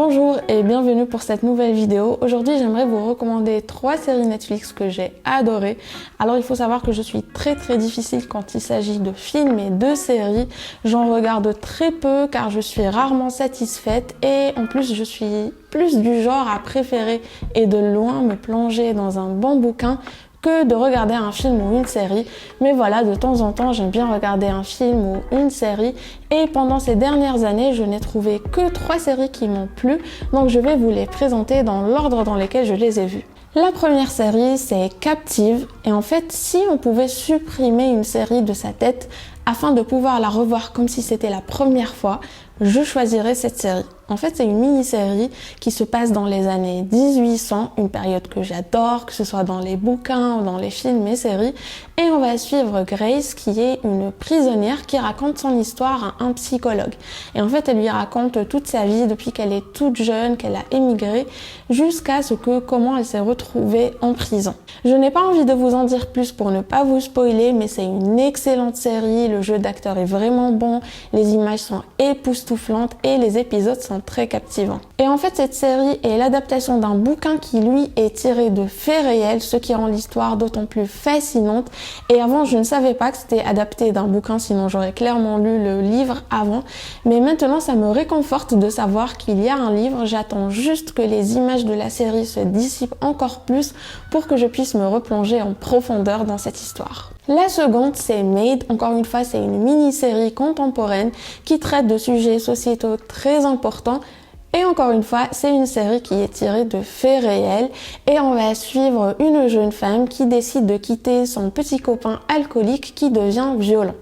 Bonjour et bienvenue pour cette nouvelle vidéo. Aujourd'hui, j'aimerais vous recommander 3 séries Netflix que j'ai adorées. Alors, il faut savoir que je suis très difficile quand il s'agit de films et de séries. J'en regarde très peu car je suis rarement satisfaite et en plus, je suis plus du genre à préférer et de loin me plonger dans un bon bouquin que de regarder un film ou une série. Mais voilà, de temps en temps, j'aime bien regarder un film ou une série. Et pendant ces dernières années, je n'ai trouvé que 3 séries qui m'ont plu. Donc je vais vous les présenter dans l'ordre dans lequel je les ai vues. La première série, c'est Captive. Et en fait, si on pouvait supprimer une série de sa tête afin de pouvoir la revoir comme si c'était la première fois, je choisirais cette série. En fait, c'est une mini-série qui se passe dans les années 1800, une période que j'adore, que ce soit dans les bouquins ou dans les films et séries. Et on va suivre Grace, qui est une prisonnière qui raconte son histoire à un psychologue. Et en fait, elle lui raconte toute sa vie depuis qu'elle est toute jeune, qu'elle a émigré, jusqu'à comment elle s'est retrouvée en prison. Je n'ai pas envie de vous en dire plus pour ne pas vous spoiler, mais c'est une excellente série, le jeu d'acteur est vraiment bon, les images sont époustouflantes et les épisodes sont très captivants. Et en fait, cette série est l'adaptation d'un bouquin qui, lui, est tiré de faits réels, ce qui rend l'histoire d'autant plus fascinante. Et avant, je ne savais pas que c'était adapté d'un bouquin, sinon j'aurais clairement lu le livre avant. Mais maintenant, ça me réconforte de savoir qu'il y a un livre. J'attends juste que les images de la série se dissipent encore plus pour que je puisse me replonger en profondeur dans cette histoire. La seconde, c'est Made. Encore une fois, c'est une mini-série contemporaine qui traite de sujets sociétaux très importants. Et encore une fois, c'est une série qui est tirée de faits réels et on va suivre une jeune femme qui décide de quitter son petit copain alcoolique qui devient violent.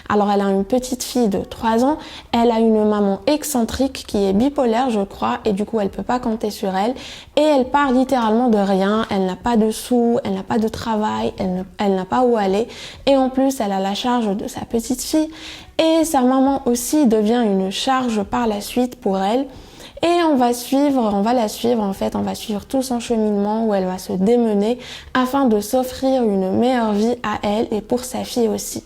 Alors, elle a une petite fille de 3 ans, elle a une maman excentrique qui est bipolaire, je crois, et du coup, elle peut pas compter sur elle. Et elle part littéralement de rien, elle n'a pas de sous, elle n'a pas de travail, elle n'a pas où aller. Et en plus, elle a la charge de sa petite fille et sa maman aussi devient une charge par la suite pour elle. Et on va la suivre en fait, on va suivre tout son cheminement où elle va se démener afin de s'offrir une meilleure vie à elle et pour sa fille aussi.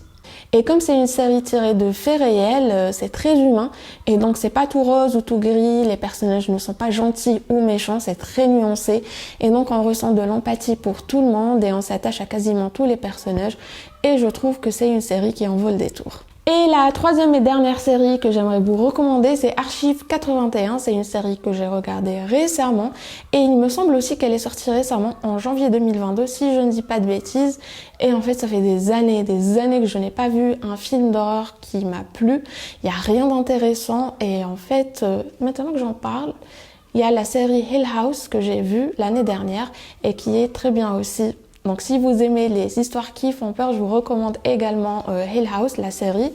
Et comme c'est une série tirée de faits réels, c'est très humain et donc c'est pas tout rose ou tout gris, les personnages ne sont pas gentils ou méchants, c'est très nuancé et donc on ressent de l'empathie pour tout le monde et on s'attache à quasiment tous les personnages et je trouve que c'est une série qui en vaut le détour. Et la troisième et dernière série que j'aimerais vous recommander, c'est Archive 81. C'est une série que j'ai regardée récemment et il me semble aussi qu'elle est sortie récemment en janvier 2022 si je ne dis pas de bêtises. Et en fait, ça fait des années que je n'ai pas vu un film d'horreur qui m'a plu. Il n'y a rien d'intéressant et en fait, maintenant que j'en parle, il y a la série Hill House que j'ai vue l'année dernière et qui est très bien aussi. Donc si vous aimez les histoires qui font peur, je vous recommande également Hill House, la série.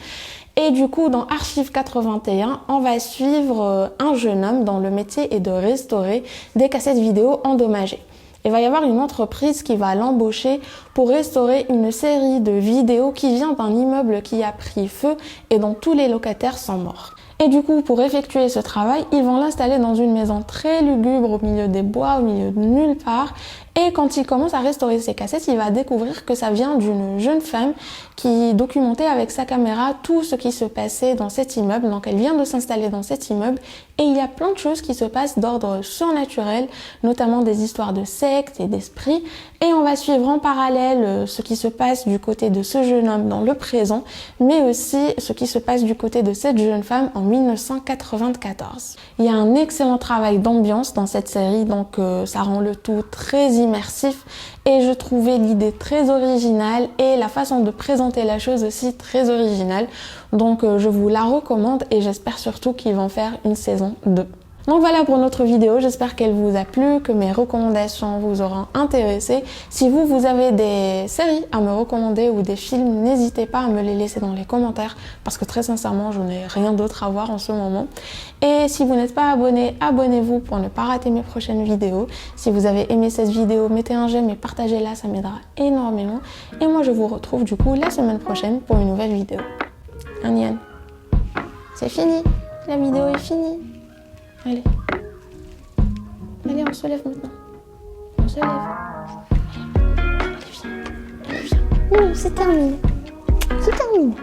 Et du coup, dans Archive 81, on va suivre un jeune homme dont le métier est de restaurer des cassettes vidéo endommagées. Il va y avoir une entreprise qui va l'embaucher pour restaurer une série de vidéos qui vient d'un immeuble qui a pris feu et dont tous les locataires sont morts. Et du coup, pour effectuer ce travail, ils vont l'installer dans une maison très lugubre au milieu des bois, au milieu de nulle part. Et quand il commence à restaurer ses cassettes, il va découvrir que ça vient d'une jeune femme qui documentait avec sa caméra tout ce qui se passait dans cet immeuble. Donc elle vient de s'installer dans cet immeuble et il y a plein de choses qui se passent d'ordre surnaturel, notamment des histoires de sectes et d'esprits. Et on va suivre en parallèle ce qui se passe du côté de ce jeune homme dans le présent, mais aussi ce qui se passe du côté de cette jeune femme en 1994. Il y a un excellent travail d'ambiance dans cette série, donc ça rend le tout très immersif et je trouvais l'idée très originale et la façon de présenter la chose aussi très originale. Donc je vous la recommande et j'espère surtout qu'ils vont faire une saison 2. Donc voilà pour notre vidéo, j'espère qu'elle vous a plu, que mes recommandations vous auront intéressé. Si vous avez des séries à me recommander ou des films, n'hésitez pas à me les laisser dans les commentaires parce que très sincèrement, je n'ai rien d'autre à voir en ce moment. Et si vous n'êtes pas abonné, abonnez-vous pour ne pas rater mes prochaines vidéos. Si vous avez aimé cette vidéo, mettez un j'aime et partagez-la, ça m'aidera énormément. Et moi, je vous retrouve du coup la semaine prochaine pour une nouvelle vidéo. Yann, c'est fini, la vidéo est finie. Allez, on se lève maintenant. On se lève. Allez, viens. C'est terminé. C'est terminé.